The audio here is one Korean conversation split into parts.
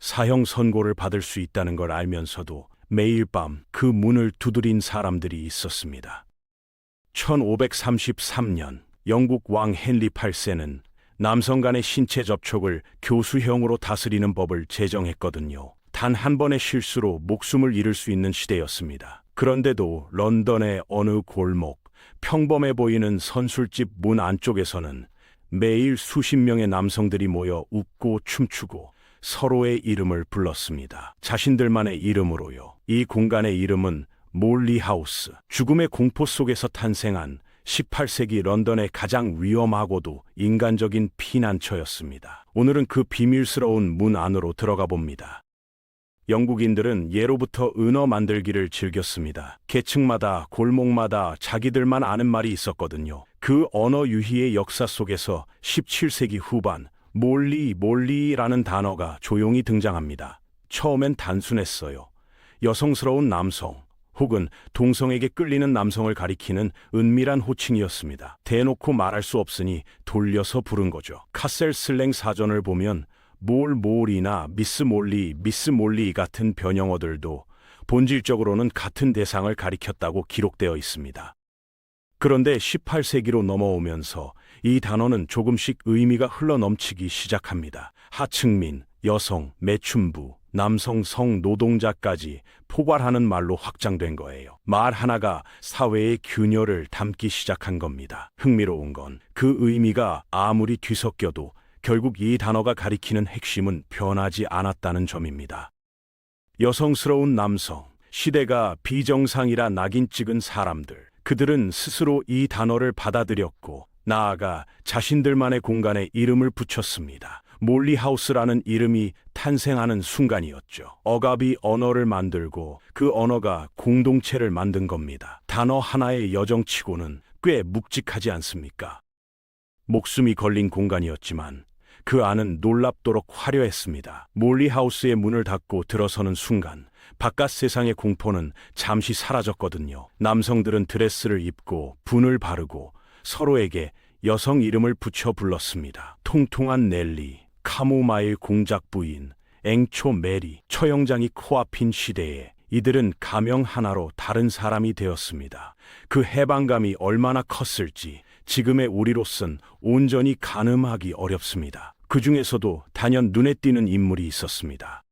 사형 선고를 받을 수 있다는 걸 알면서도 매일 밤 그 문을 두드린 사람들이 있었습니다. 1533년 영국 왕 헨리 8세는 남성 간의 신체 접촉을 교수형으로 다스리는 법을 제정했거든요. 단 한 번의 실수로 목숨을 잃을 수 있는 시대였습니다. 그런데도 런던의 어느 골목, 평범해 보이는 선술집 문 안쪽에서는 매일 수십 명의 남성들이 모여 웃고 춤추고 서로의 이름을 불렀습니다. 자신들만의 이름으로요. 이 공간의 이름은 몰리하우스, 죽음의 공포 속에서 탄생한 18세기 런던의 가장 위험하고도 인간적인 피난처였습니다. 오늘은 그 비밀스러운 문 안으로 들어가 봅니다. 영국인들은 예로부터 은어 만들기를 즐겼습니다. 계층마다 골목마다 자기들만 아는 말이 있었거든요. 그 언어 유희의 역사 속에서 17세기 후반 몰리라는 단어가 조용히 등장합니다. 처음엔 단순했어요. 여성스러운 남성 혹은 동성에게 끌리는 남성을 가리키는 은밀한 호칭이었습니다. 대놓고 말할 수 없으니 돌려서 부른 거죠. 카셀 슬랭 사전을 보면 몰이나 미스 몰리 같은 변형어들도 본질적으로는 같은 대상을 가리켰다고 기록되어 있습니다. 그런데 18세기로 넘어오면서 이 단어는 조금씩 의미가 흘러넘치기 시작합니다. 하층민, 여성, 매춘부, 남성 성노동자까지 포괄하는 말로 확장된 거예요. 말 하나가 사회의 균열을 담기 시작한 겁니다. 흥미로운 건 그 의미가 아무리 뒤섞여도 결국 이 단어가 가리키는 핵심은 변하지 않았다는 점입니다. 여성스러운 남성, 시대가 비정상이라 낙인 찍은 사람들, 그들은 스스로 이 단어를 받아들였고 나아가 자신들만의 공간에 이름을 붙였습니다. 몰리하우스라는 이름이 탄생하는 순간이었죠. 억압이 언어를 만들고 그 언어가 공동체를 만든 겁니다. 단어 하나의 여정치고는 꽤 묵직하지 않습니까? 목숨이 걸린 공간이었지만 그 안은 놀랍도록 화려했습니다. 몰리하우스의 문을 닫고 들어서는 순간 바깥 세상의 공포는 잠시 사라졌거든요. 남성들은 드레스를 입고 분을 바르고 서로에게 여성 이름을 붙여 불렀습니다. 통통한 넬리, 카모마일 공작 부인, 앵초 메리, 처형장이 코앞인 시대에 이들은 가명 하나로 다른 사람이 되었습니다. 그 해방감이 얼마나 컸을지 지금의 우리로선 온전히 가늠하기 어렵습니다. 그 중에서도 단연 눈에 띄는 인물이 있었습니다.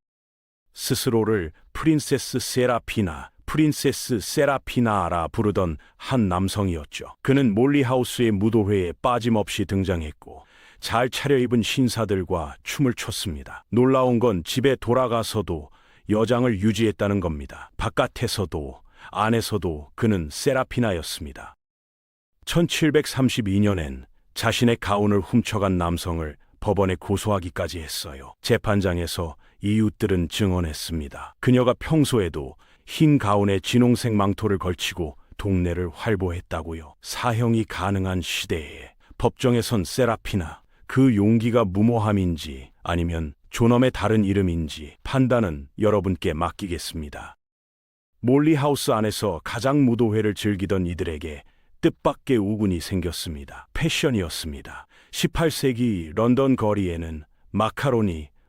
스스로를 프린세스 세라피나라 부르던 한 남성이었죠. 그는 몰리하우스의 무도회에 빠짐없이 등장했고 잘 차려입은 신사들과 춤을 췄습니다. 놀라운 건 집에 돌아가서도 여장을 유지했다는 겁니다. 바깥에서도 안에서도 그는 세라피나였습니다. 1732년엔 자신의 가운을 훔쳐간 남성을 법원에 고소하기까지 했어요. 재판장에서 이웃들은 증언했습니다. 그녀가 평소에도 흰 가운에 진홍색 망토를 걸치고 동네를 활보했다고요. 사형이 가능한 시대에 법정에 선 세라피나, 그 용기가 무모함인지 아니면 존엄의 다른 이름인지 판단은 여러분께 맡기겠습니다. 몰리하우스 안에서 가장 무도회를 즐기던 이들에게 뜻밖의 우군이 생겼습니다. 패션이었습니다. 18세기 런던 거리에는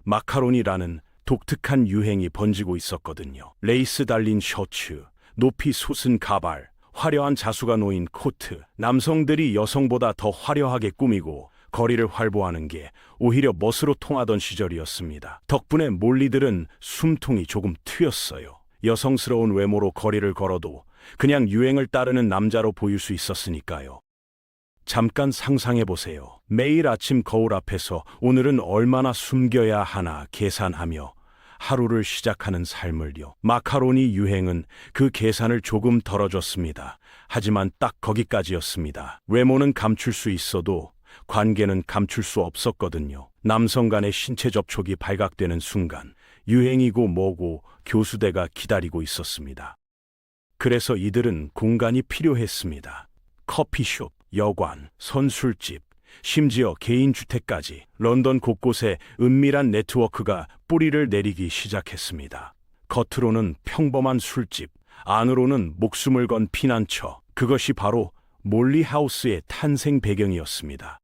마카로니라는 독특한 유행이 번지고 있었거든요. 레이스 달린 셔츠, 높이 솟은 가발, 화려한 자수가 놓인 코트, 남성들이 여성보다 더 화려하게 꾸미고 거리를 활보하는 게 오히려 멋으로 통하던 시절이었습니다. 덕분에 몰리들은 숨통이 조금 트였어요. 여성스러운 외모로 거리를 걸어도 그냥 유행을 따르는 남자로 보일 수 있었으니까요. 잠깐 상상해보세요. 매일 아침 거울 앞에서 오늘은 얼마나 숨겨야 하나 계산하며 하루를 시작하는 삶을요. 마카로니 유행은 그 계산을 조금 덜어줬습니다. 하지만 딱 거기까지였습니다. 외모는 감출 수 있어도 관계는 감출 수 없었거든요. 남성 간의 신체 접촉이 발각되는 순간 유행이고 뭐고 교수대가 기다리고 있었습니다. 그래서 이들은 공간이 필요했습니다. 커피숍, 여관, 선술집, 심지어 개인주택까지 런던 곳곳에 은밀한 네트워크가 뿌리를 내리기 시작했습니다. 겉으로는 평범한 술집, 안으로는 목숨을 건 피난처, 그것이 바로 몰리하우스의 탄생 배경이었습니다.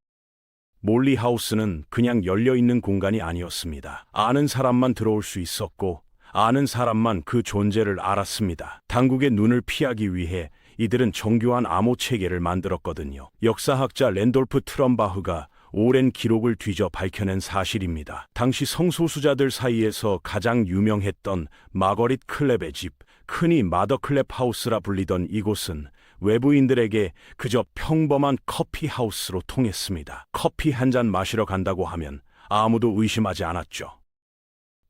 몰리하우스는 그냥 열려있는 공간이 아니었습니다. 아는 사람만 들어올 수 있었고 아는 사람만 그 존재를 알았습니다. 당국의 눈을 피하기 위해 이들은 정교한 암호 체계를 만들었거든요. 역사학자 랜돌프 트럼바흐가 오랜 기록을 뒤져 밝혀낸 사실입니다. 당시 성소수자들 사이에서 가장 유명했던 마거릿 클랩의 집, 흔히 마더 클랩 하우스라 불리던 이곳은 외부인들에게 그저 평범한 커피 하우스로 통했습니다. 커피 한 잔 마시러 간다고 하면 아무도 의심하지 않았죠.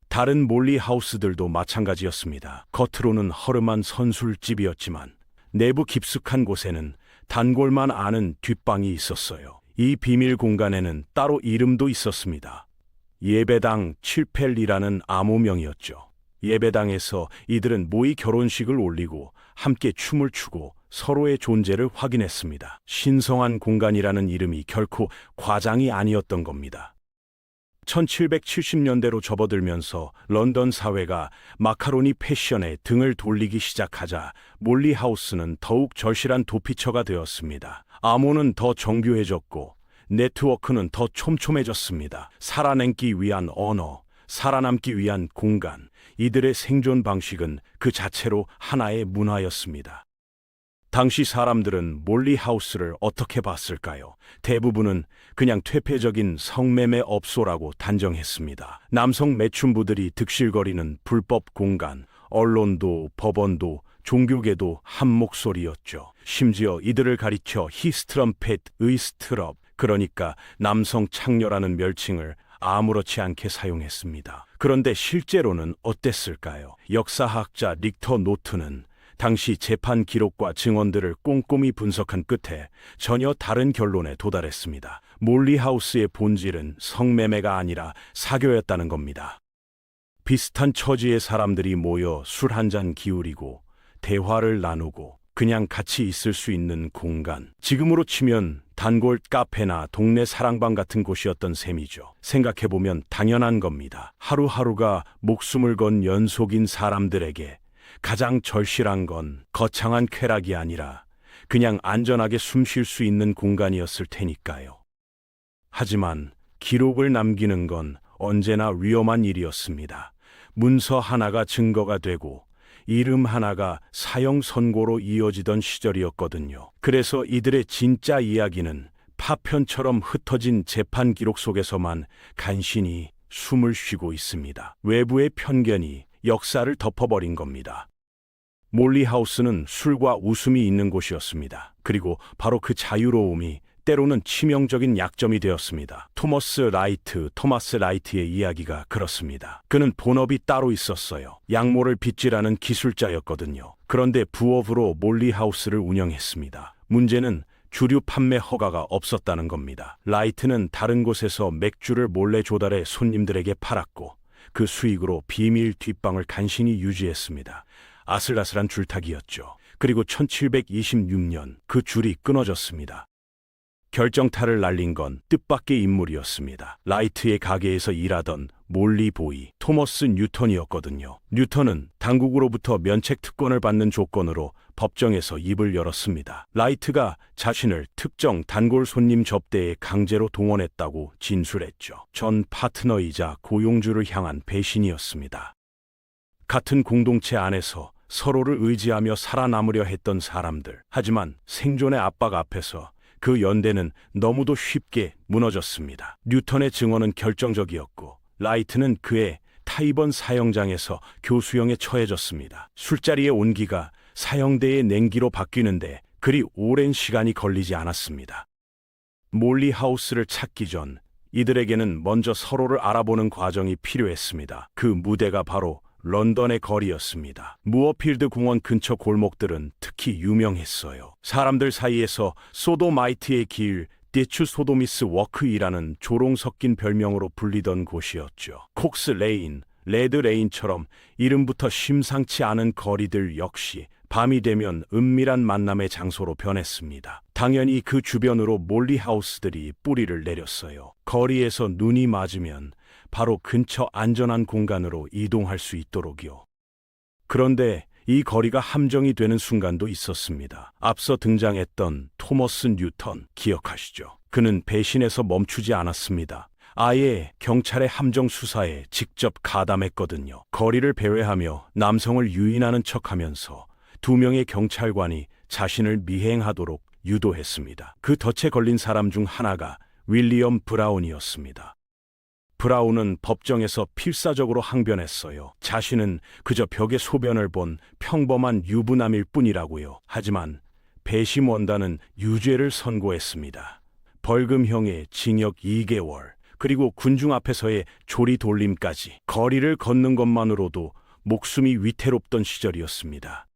다른 몰리 하우스들도 마찬가지였습니다. 겉으로는 허름한 선술집이었지만 내부 깊숙한 곳에는 단골만 아는 뒷방이 있었어요. 이 비밀 공간에는 따로 이름도 있었습니다. 예배당 칠펠리라는 암호명이었죠. 예배당에서 이들은 모이 결혼식을 올리고 함께 춤을 추고 서로의 존재를 확인했습니다. 신성한 공간이라는 이름이 결코 과장이 아니었던 겁니다. 1770년대로 접어들면서 런던 사회가 마카로니 패션에 등을 돌리기 시작하자 몰리하우스는 더욱 절실한 도피처가 되었습니다. 암호는 더 정교해졌고 네트워크는 더 촘촘해졌습니다. 살아남기 위한 언어, 살아남기 위한 공간, 이들의 생존 방식은 그 자체로 하나의 문화였습니다. 당시 사람들은 몰리하우스를 어떻게 봤을까요? 대부분은 그냥 퇴폐적인 성매매 업소라고 단정했습니다. 남성 매춘부들이 득실거리는 불법 공간, 언론도 법원도 종교계도 한 목소리였죠. 심지어 이들을 가리켜 히스트럼펫, 의스트럽, 그러니까 남성 창녀라는 멸칭을 아무렇지 않게 사용했습니다. 그런데 실제로는 어땠을까요? 역사학자 릭터 노트는 당시 재판 기록과 증언들을 꼼꼼히 분석한 끝에 전혀 다른 결론에 도달했습니다. 몰리하우스의 본질은 성매매가 아니라 사교였다는 겁니다. 비슷한 처지의 사람들이 모여 술 한 잔 기울이고 대화를 나누고 그냥 같이 있을 수 있는 공간. 지금으로 치면 단골 카페나 동네 사랑방 같은 곳이었던 셈이죠. 생각해보면 당연한 겁니다. 하루하루가 목숨을 건 연속인 사람들에게 가장 절실한 건 거창한 쾌락이 아니라 그냥 안전하게 숨 쉴 수 있는 공간이었을 테니까요. 하지만 기록을 남기는 건 언제나 위험한 일이었습니다. 문서 하나가 증거가 되고 이름 하나가 사형 선고로 이어지던 시절이었거든요. 그래서 이들의 진짜 이야기는 파편처럼 흩어진 재판 기록 속에서만 간신히 숨을 쉬고 있습니다. 외부의 편견이 역사를 덮어버린 겁니다. 몰리하우스는 술과 웃음이 있는 곳이었습니다. 그리고 바로 그 자유로움이 때로는 치명적인 약점이 되었습니다. 토마스 라이트의 이야기가 그렇습니다. 그는 본업이 따로 있었어요. 약모를 빗질하는 기술자였거든요. 그런데 부업으로 몰리하우스를 운영했습니다. 문제는 주류 판매 허가가 없었다는 겁니다. 라이트는 다른 곳에서 맥주를 몰래 조달해 손님들에게 팔았고 그 수익으로 비밀 뒷방을 간신히 유지했습니다. 아슬아슬한 줄타기였죠. 그리고 1726년 그 줄이 끊어졌습니다. 결정타를 날린 건 뜻밖의 인물이었습니다. 라이트의 가게에서 일하던 몰리보이 토머스 뉴턴이었거든요. 뉴턴은 당국으로부터 면책 특권을 받는 조건으로 법정에서 입을 열었습니다. 라이트가 자신을 특정 단골 손님 접대에 강제로 동원했다고 진술했죠. 전 파트너이자 고용주를 향한 배신이었습니다. 같은 공동체 안에서 서로를 의지하며 살아남으려 했던 사람들. 하지만 생존의 압박 앞에서 그 연대는 너무도 쉽게 무너졌습니다. 뉴턴의 증언은 결정적이었고 라이트는 그의 타이번 사형장에서 교수형에 처해졌습니다. 술자리의 온기가 사형대의 냉기로 바뀌는데 그리 오랜 시간이 걸리지 않았습니다. 몰리하우스를 찾기 전 이들에게는 먼저 서로를 알아보는 과정이 필요했습니다. 그 무대가 바로 런던의 거리였습니다. 무어필드 공원 근처 골목들은 특히 유명했어요. 사람들 사이에서 소도마이트의 길, 디츠 소도미스 워크이라는 조롱 섞인 별명으로 불리던 곳이었죠. 콕스 레인, 레드 레인처럼 이름부터 심상치 않은 거리들 역시 밤이 되면 은밀한 만남의 장소로 변했습니다. 당연히 그 주변으로 몰리하우스들이 뿌리를 내렸어요. 거리에서 눈이 맞으면 바로 근처 안전한 공간으로 이동할 수 있도록요. 그런데 이 거리가 함정이 되는 순간도 있었습니다. 앞서 등장했던 토머스 뉴턴 기억하시죠? 그는 배신에서 멈추지 않았습니다. 아예 경찰의 함정 수사에 직접 가담했거든요. 거리를 배회하며 남성을 유인하는 척하면서 2명의 경찰관이 자신을 미행하도록 유도했습니다. 그 덫에 걸린 사람 중 하나가 윌리엄 브라운이었습니다. 브라운은 법정에서 필사적으로 항변했어요. 자신은 그저 벽에 소변을 본 평범한 유부남일 뿐이라고요. 하지만 배심 원단은 유죄를 선고했습니다. 벌금형의 징역 2개월, 그리고 군중 앞에서의 조리 돌림까지. 거리를 걷는 것만으로도 목숨이 위태롭던 시절이었습니다.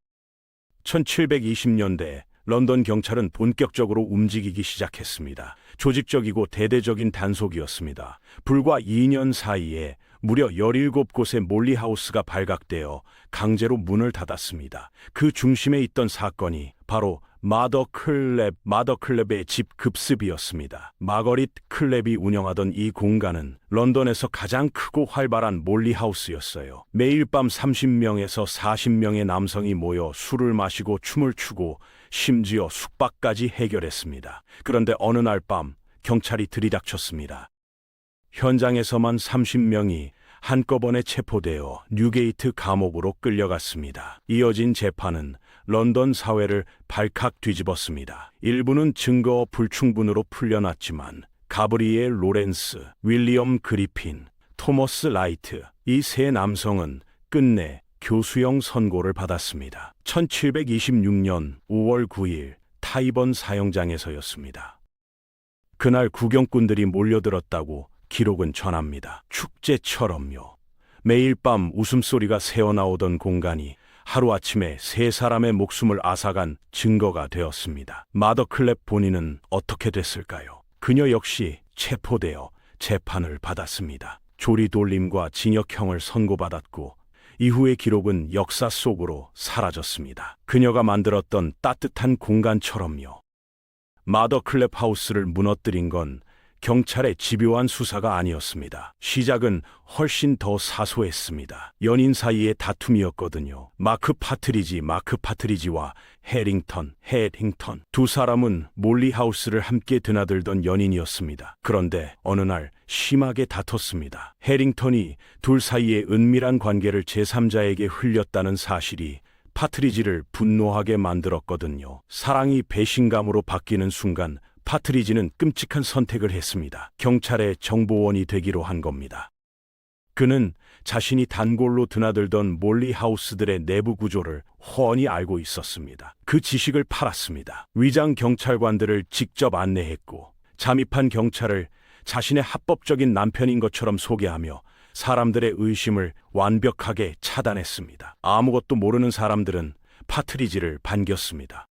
1720년대 런던 경찰은 본격적으로 움직이기 시작했습니다. 조직적이고 대대적인 단속이었습니다. 불과 2년 사이에 무려 17곳의 몰리하우스가 발각되어 강제로 문을 닫았습니다. 그 중심에 있던 사건이 바로 마더 클랩의 집 급습이었습니다. 마거릿 클랩이 운영하던 이 공간은 런던에서 가장 크고 활발한 몰리하우스였어요. 매일 밤 30명에서 40명의 남성이 모여 술을 마시고 춤을 추고 심지어 숙박까지 해결했습니다. 그런데 어느 날 밤 경찰이 들이닥쳤습니다. 현장에서만 30명이 한꺼번에 체포되어 뉴게이트 감옥으로 끌려갔습니다. 이어진 재판은 런던 사회를 발칵 뒤집었습니다. 일부는 증거 불충분으로 풀려났지만 가브리엘 로렌스, 윌리엄 그리핀, 토머스 라이트, 이 세 남성은 끝내 교수형 선고를 받았습니다. 1726년 5월 9일 타이번 사형장에서였습니다. 그날 구경꾼들이 몰려들었다고 기록은 전합니다. 축제처럼요. 매일 밤 웃음소리가 새어나오던 공간이 하루아침에 세 사람의 목숨을 앗아간 증거가 되었습니다. 마더 클랩 본인은 어떻게 됐을까요? 그녀 역시 체포되어 재판을 받았습니다. 조리돌림과 징역형을 선고받았고 이후의 기록은 역사 속으로 사라졌습니다. 그녀가 만들었던 따뜻한 공간처럼요. 마더 클랩 하우스를 무너뜨린 건 경찰의 집요한 수사가 아니었습니다. 시작은 훨씬 더 사소했습니다. 연인 사이의 다툼이었거든요. 마크 파트리지와 해링턴. 두 사람은 몰리하우스를 함께 드나들던 연인이었습니다. 그런데 어느 날 심하게 다퉜습니다. 해링턴이 둘 사이의 은밀한 관계를 제3자에게 흘렸다는 사실이 파트리지를 분노하게 만들었거든요. 사랑이 배신감으로 바뀌는 순간 파트리지는 끔찍한 선택을 했습니다. 경찰의 정보원이 되기로 한 겁니다. 그는 자신이 단골로 드나들던 몰리하우스들의 내부 구조를 훤히 알고 있었습니다. 그 지식을 팔았습니다. 위장 경찰관들을 직접 안내했고 잠입한 경찰을 자신의 합법적인 남편인 것처럼 소개하며 사람들의 의심을 완벽하게 차단했습니다. 아무것도 모르는 사람들은 파트리지를 반겼습니다.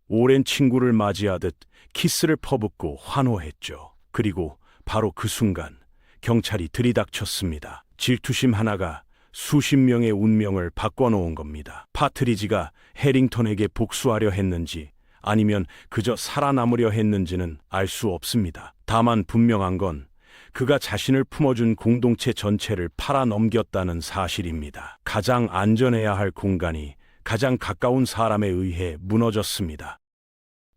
오랜 친구를 맞이하듯 키스를 퍼붓고 환호했죠. 그리고 바로 그 순간 경찰이 들이닥쳤습니다. 질투심 하나가 수십 명의 운명을 바꿔놓은 겁니다. 파트리지가 해링턴에게 복수하려 했는지 아니면 그저 살아남으려 했는지는 알 수 없습니다. 다만 분명한 건 그가 자신을 품어준 공동체 전체를 팔아넘겼다는 사실입니다. 가장 안전해야 할 공간이 가장 가까운 사람에 의해 무너졌습니다.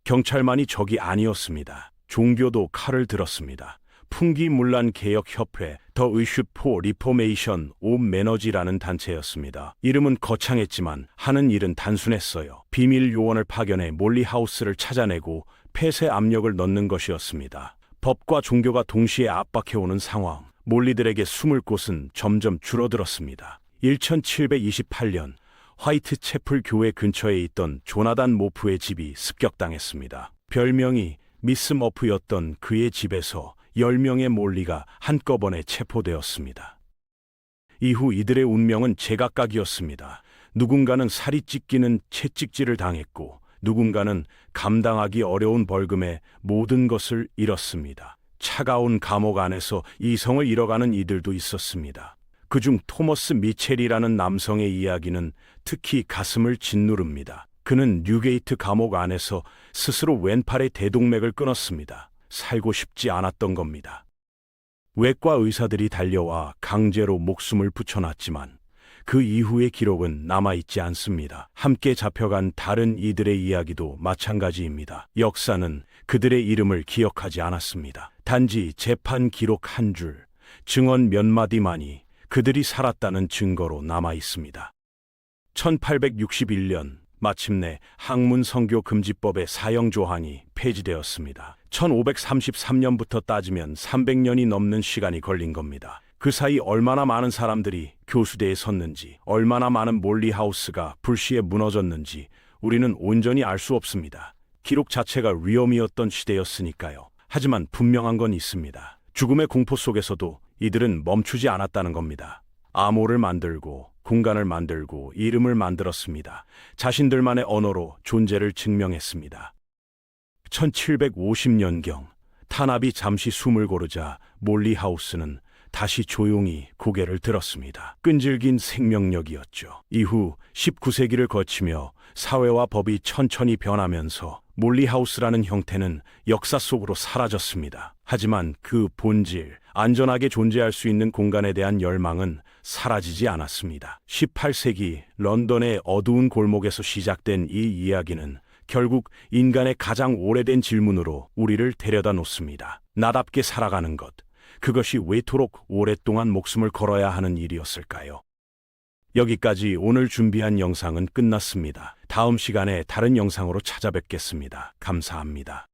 경찰만이 적이 아니었습니다. 종교도 칼을 들었습니다. 풍기문란 개혁협회 더 이슈 포 리포메이션 오 매너지라는 단체였습니다. 이름은 거창했지만 하는 일은 단순했어요. 비밀 요원을 파견해 몰리하우스를 찾아내고 폐쇄 압력을 넣는 것이었습니다. 법과 종교가 동시에 압박해오는 상황. 몰리들에게 숨을 곳은 점점 줄어들었습니다. 1728년 화이트 채플 교회 근처에 있던 조나단 모프의 집이 습격당했습니다. 별명이 미스 머프였던 그의 집에서 10명의 몰리가 한꺼번에 체포되었습니다. 이후 이들의 운명은 제각각이었습니다. 누군가는 살이 찢기는 채찍질을 당했고 누군가는 감당하기 어려운 벌금에 모든 것을 잃었습니다. 차가운 감옥 안에서 이성을 잃어가는 이들도 있었습니다. 그중 토머스 미첼이라는 남성의 이야기는 특히 가슴을 짓누릅니다. 그는 뉴게이트 감옥 안에서 스스로 왼팔의 대동맥을 끊었습니다. 살고 싶지 않았던 겁니다. 외과 의사들이 달려와 강제로 목숨을 붙여놨지만 그 이후의 기록은 남아있지 않습니다. 함께 잡혀간 다른 이들의 이야기도 마찬가지입니다. 역사는 그들의 이름을 기억하지 않았습니다. 단지 재판 기록 한 줄, 증언 몇 마디만이 그들이 살았다는 증거로 남아있습니다. 1861년 마침내 학문 성교 금지법의 사형 조항이 폐지되었습니다. 1533년부터 따지면 300년이 넘는 시간이 걸린 겁니다. 그 사이 얼마나 많은 사람들이 교수대에 섰는지, 얼마나 많은 몰리하우스가 불시에 무너졌는지 우리는 온전히 알 수 없습니다. 기록 자체가 위험이었던 시대였으니까요. 하지만 분명한 건 있습니다. 죽음의 공포 속에서도 이들은 멈추지 않았다는 겁니다. 암호를 만들고 공간을 만들고 이름을 만들었습니다. 자신들만의 언어로 존재를 증명했습니다. 1750년경 탄압이 잠시 숨을 고르자 몰리하우스는 다시 조용히 고개를 들었습니다. 끈질긴 생명력이었죠. 이후 19세기를 거치며 사회와 법이 천천히 변하면서 몰리하우스라는 형태는 역사 속으로 사라졌습니다. 하지만 그 본질, 안전하게 존재할 수 있는 공간에 대한 열망은 사라지지 않았습니다. 18세기 런던의 어두운 골목에서 시작된 이 이야기는 결국 인간의 가장 오래된 질문으로 우리를 데려다 놓습니다. 나답게 살아가는 것, 그것이 왜토록 오랫동안 목숨을 걸어야 하는 일이었을까요? 여기까지 오늘 준비한 영상은 끝났습니다. 다음 시간에 다른 영상으로 찾아뵙겠습니다. 감사합니다.